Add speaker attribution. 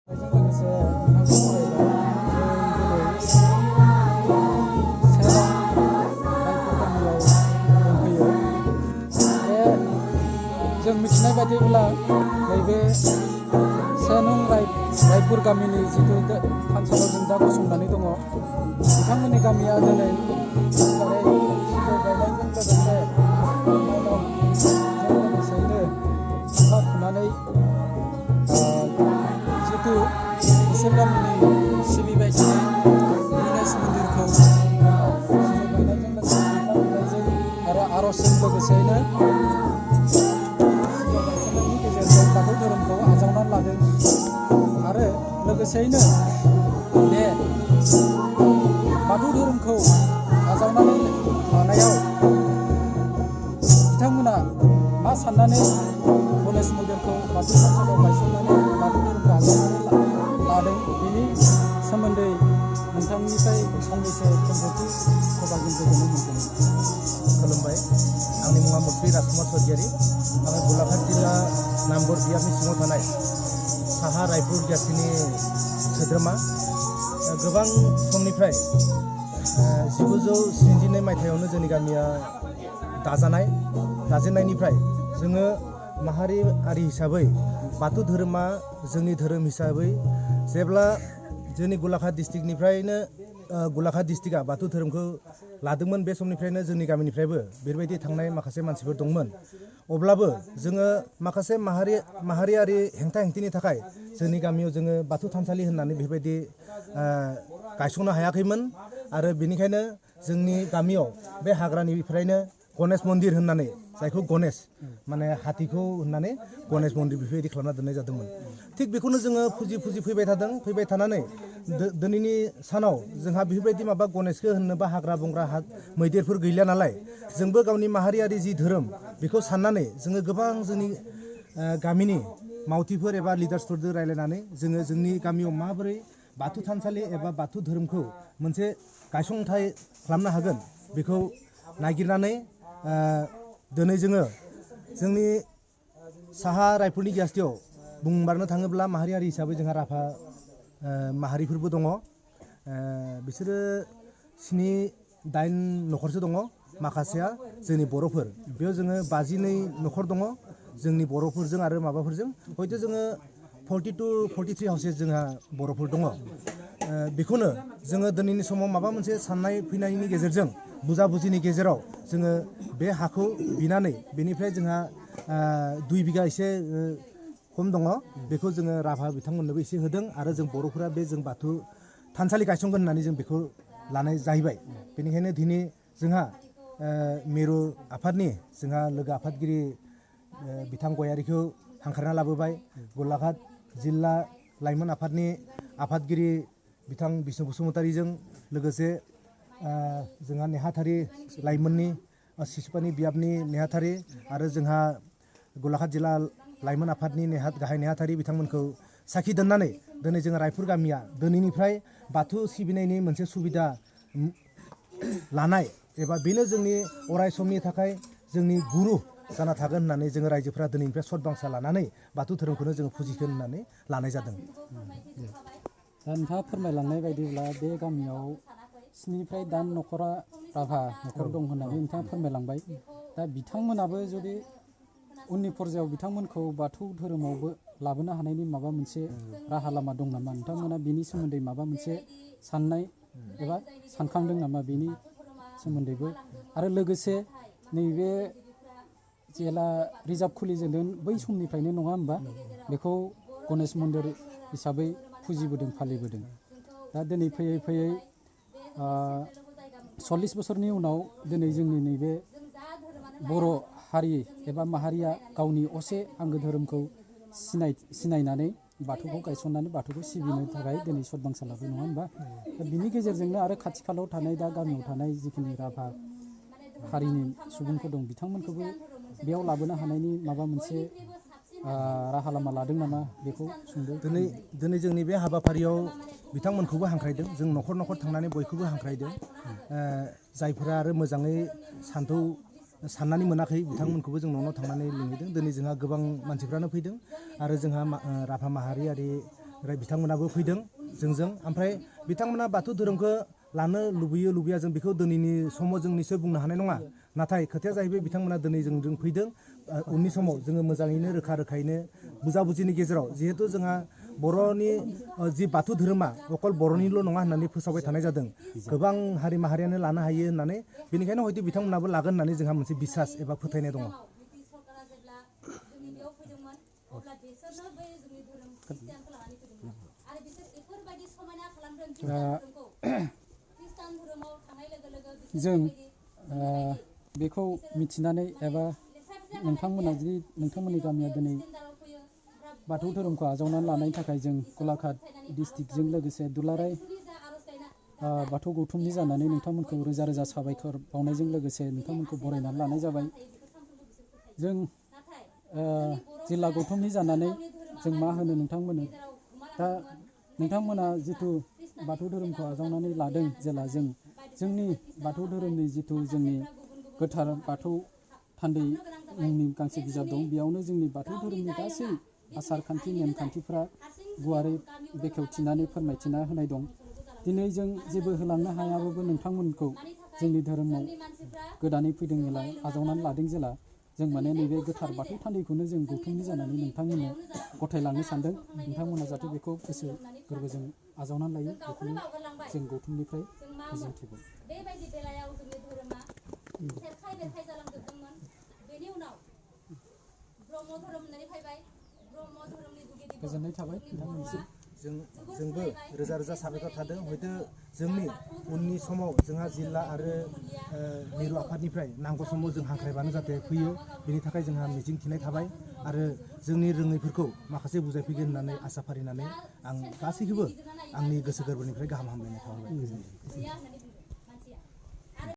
Speaker 1: जों मिथिनाय बायदिब्ला नैबे सेनं रायपुर गामिनि जिथु थानसालियाव जों दा गसंनानै दङ बिथांमोननि गामिया दिनै सिजौ गायनायजों लोगोसे लोगोसेयैनो बिफा थुनानै जिथु इसोर गामिनि सिबिबाय थानाय गणेश मन्दिरखौ सिजौ गायनायजों लोगोसे बिफा थुनायजों आरो आर'जजों लोगोसेयैनो बाथौ धोरोमखौ आजावनानै लादों आरो लोगोसेयैनो बे बाथौ धोरोमखौ आजावनानै लानायाव बिथांमोना मा साननानै गणेश मन्दिरखौ बाथौ थानसालियाव गायसननानै बाथौ धोरोमखौ आजावनानै लादों बेनि सोमोन्दै नोंथांनिफ्राय फंनैसो खेंफोरथि होबा जों गोजोननाय मोनगोन।
Speaker 2: खुलुमबाय, आंनि मुङा मुस्रि राजकुमार स्वर्गियारि। आङो गलाघाट जिल्ला नामबर बियाबनि सिङाव थानाय साहा रायपुर जाथिनि सोद्रोमा। गोबां समनिफ्राय 1972 मायथाइयावनो जोंनि गामिया दाजेननायनिफ्राय जोङो माहारियारि हिसाबै बाथौ धोरोमा जोंनि धोरोम हिसाबै जेब्ला जोंनि गलाघाट डिस्ट्रिक्टनिफ्रायनो गलाघाट डिस्ट्रिक्टआ बाथौ धोरोमखौ लादोंमोन बे समनिफ्रायनो जोंनि गामिनिफ्रायबो बेबायदि थांनाय माखासे मानसिफोर दंमोन। अब्लाबो जोङो माखासे माहारियारि हेंथा हेंथिनि थाखाय जोंनि गामियाव जोङो बाथौ थानसालि होननानै बेबायदि गायसंनो हायाखैमोन आरो बेनिखायनो जोंनि गामियाव बे हाग्रानिफ्रायनो गणेश मन्दिर होननानै जायखौ गणेश माने हाथिखौ होननानै गणेश मन्दिर बेफोरबायदि खालामना दोननाय जादोंमोन। थिग बेखौनो जोङो फुजि फैबाय थादों। फैबाय थानानै दिनैनि सानाव जोंहा बेफोरबायदि माबा गणेशखौ होननोबा हाग्रा बंग्रा मैदेरफोर गैला नालाय जोंबो गावनि माहारियारि जि धोरोम बेखौ साननानै जोङो गोबां जोंनि गामिनि मावथिफोर एबा लिडार्सफोरजों रायज्लायनानै जोङो जोंनि गामियाव माबोरै बाथौ थानसालि एबा बाथौ धोरोमखौ मोनसे गायसंथाय खालामनो हागोन बेखौ नागिरनानै दिनै जोङो जोंनि साहा रायपुरनि जास्तियाव बुंबारनो थाङोब्ला माहारियारि हिसाबै जोंहा राभा माहारिफोरबो दङ। बिसोरो 7-8 न'खरसो दङ। माखासेया जोंनि बर'फोर, बेयाव जोङो 52 न'खर दङ जोंनि बर'फोरजों आरो माबाफोरजों हयथ' जोङो 42-43 हाउसेस जोंहा बर'फोर दङ। बेखौनो जोङो दिनैनि समाव माबा मोनसे साननाय फैनायनि गेजेरजों बुजाबुजिनि गेजेराव जोङो बे हाखौ बिनानै बेनिफ्राय जोंहा 2 बिगा एसे खम दङ बेखौ जोङो राभा बिथांमोननोबो एसे होदों आरो जों बर'फोरा बे जों बाथौ थानसालि गायसंगोन होननानै जों बेखौ लानाय जाहैबाय। बेनिखायनो दिनै जोंहा मिरु आफादनि जोंहा लोगो आफादगिरि बिथां गयारिखौ हांख्रायना लाबोबाय। गलाघाट जिल्ला लाइमोन आफादनि आफादगिरि बिथां बिष्णु बसुमतारीजों लोगोसे जोंहा नेहाथारि लाइमोननि सिसुपानि बियाबनि नेहाथारि आरो जोंहा गलाघाट जिल्ला लाइमोन आफादनि गाहाय नेहाथारि बिथांमोनखौ साखि दोननानै दिनै जोङो रायपुर गामिया दिनैनिफ्राय बाथौ सिबिनायनि मोनसे सुबिदा लानाय एबा बेनो जोंनि अराय समनि थाखाय जोंनि गुरु जाना थागोन होननानै जोङो रायजोफ्रा दिनैनिफ्राय सदबांसा लानानै बाथौ धोरोमखौनो जोङो फुजिगोन होननानै लानाय जादों।
Speaker 1: दा नोंथाङा फोरमायलांनाय बायदिब्ला बे गामियाव 7-8 न'खरा राभा न'खर दं होननानै नोंथाङा फोरमायलांबाय। दा बिथांमोनाबो जुदि उननि पर्यायाव बिथांमोनखौ बाथौ धोरोमावबो लाबोनो हानायनि माबा मोनसे राहा लामा दं नामा? नोंथांमोना बेनि सोमोन्दै माबा मोनसे साननाय एबा सानखांदों नामा बेनि सोमोन्दैबो? आरो लोगोसे नैबे जेला रिजार्भ खुलिजेनदों बै समनिफ्रायनो नङा होमबा बेखौ गणेश मन्दिर हिसाबै फुजिबोदों फालिबोदों। दा दिनै फैयै फैयै 40 बोसोरनि उनाव दिनै जोंनि नैबे बर' हारि एबा माहारिया गावनि असे आंगो धोरोमखौ सिनायनानै बाथौखौ गायसननानै बाथौखौ सिबिनो थाखाय दिनै सदबांसा लाबाय नङा होमबा? दा बिनि गेजेरजोंनो आरो खाथि खालायाव थानाय दा गामियाव थानाय जिखिनि राभा हारिनि सुबुंफोर दं बिथांमोनखौबो बेयाव लाबोनो हानायनि माबा मोनसे राहा लामा लादों नामा बेखौ सुंद'यै
Speaker 2: दिनै जोंनि बे हाबाफारियाव बिथांमोनखौबो हांख्रायदों। जों न'खर न'खर थांनानै बयखौबो हांख्रायदों। जायफोरा आरो मोजाङै साननानै मोनाखै बिथांमोनखौबो जों न'आव थांनानै लिंहैदों। दिनै जोंहा गोबां मानसिफ्रानो फैदों आरो जोंहा राभा माहारियारि ओमफ्राय बिथांमोनाबो फैदों जोंजों। ओमफ्राय बिथांमोना बाथौ धोरोमखौ लानो लुबैयो लुबैया जों बेखौ दिनैनि समाव जों निसय बुंनो हानाय नङा। नाथाय खोथाया जाहैबाय बिथांमोना दिनै जों फैदों। उननि समाव जोङो मोजाङैनो रोखा रोखायैनो बुजा बुजिनि गेजेराव जिहेथु जोंहा बर'नि जि बाथौ धोरोमा अकल बर'निल' नङा होननानै फोसावबाय थानाय जादों। गोबां हारि माहारियानो लानो हायो होननानै, बेनिखायनो हयथ' बिथांमोनाबो लागोन होननानै जोंहा मोनसे बिसास एबा फोथायनाय दङ।
Speaker 1: जों बेखौ मिथिनानै एबा नोंथांमोना जुदि नोंथांमोननि गामिया दिनै बाथौ धोरोमखौ आजावनानै लानायनि थाखाय जों गलाघाट डिस्ट्रिक्टजों लोगोसे दुलाराय बाथौ गौथुमनि जानानै नोंथांमोनखौ रोजा रोजा साबायखर बावनायजों लोगोसे नोंथांमोनखौ बरायनानै लानाय जाबाय। जों जिल्ला गौथुमनि जानानै जों मा होनो नोंथांमोननो दा नोंथांमोना जिथु बाथौ धोरोमखौ आजावनानै लादों, जेला जोंनि बाथौ धोरोमनि जिथु जोंनि गोथार बाथौ थान्दै मुंनि गांसे बिजाब दं, बेयावनो जोंनि बाथौ धोरोमनि गासै आसार खान्थि नेमखान्थिफ्रा गुवारै बेखेवथिनानै फोरमायथिना होनाय दं। दिनै जों जेबो होलांनो हायाबाबो नोंथांमोनखौ जोंनि धोरोमाव गोदानै फैदों जेला आजावनानै लादों जेला जों माने नैबे गोथार बाथौ थान्दैखौनो जों गौथुमनि जानानै नोंथांमोननो गथायलांनो सानदों। नोंथांमोना जाहाथे बेखौ गोसो गोरबोजों आजावनानै लायो, बेखौनो जों गौथुमनिफ्राय मिजिंथिबाय। बेबायदि बेलायाव जोंनि धोरोमा सेरखाय बेरखाय जालांजोबदोंमोन। बेनि उनाव ब्रह्म धोरोम होननानै फैबाय। ब्रह्म धोरोमनि जुगिदि गोजोननाय थाबाय नोंथांमोननिसिम।
Speaker 2: जोंबो रोजा रोजा साबायखर थादों। हयथ' जोंनि उननि समाव जोंहा जिल्ला आरो मिरु आफादनिफ्राय नांगौ समाव जों हांख्रायबानो जाहाथे फैयो, बेनि थाखाय जोंहा मिजिं थिनाय थाबाय। आरो जोंनि रोङैफोरखौ माखासे बुजायफैगोन होननानै आसा फारिनानै आं गासैखौबो आंनि गोसो गोरबोनिफ्राय गाहाम हामलायनाय थाबाय।